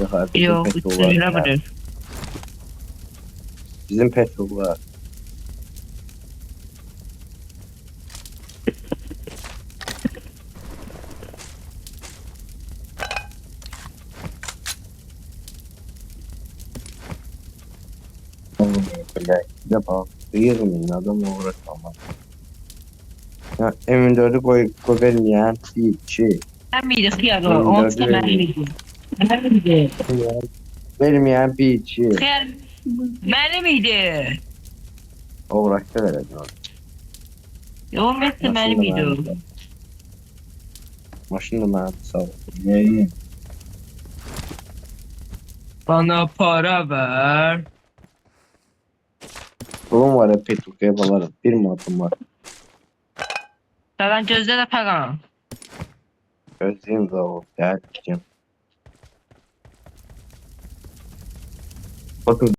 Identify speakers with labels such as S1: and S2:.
S1: Yok abi bizim
S2: Yok,
S1: petrol
S2: 300
S1: var
S2: lira
S1: ya.
S2: budur.
S1: Bizim petrol var. Böyle bir bak. Duyuyorum ya adamla uğraşmam. Ya M4'ü koy vermeyen bir iki.
S2: Sen miydi hıyar o? Onsuz
S1: M4'ü
S2: da ben miydi? Ben miydi?
S1: vermeyen bir iki.
S2: Hıyar ben miydi?
S1: Uğraştı verecek.
S2: Yok, mesela
S1: Maşın
S2: ben
S1: da
S2: miydi o?
S1: mühendis. Maşın da mühendis abi. Neyi?
S2: Bana para ver.
S1: Oğlum var ya petrol balarım. Bir matım var.
S2: Zaten gözde de para.
S1: Gözlüğüm de o. Gel gideceğim. Bakın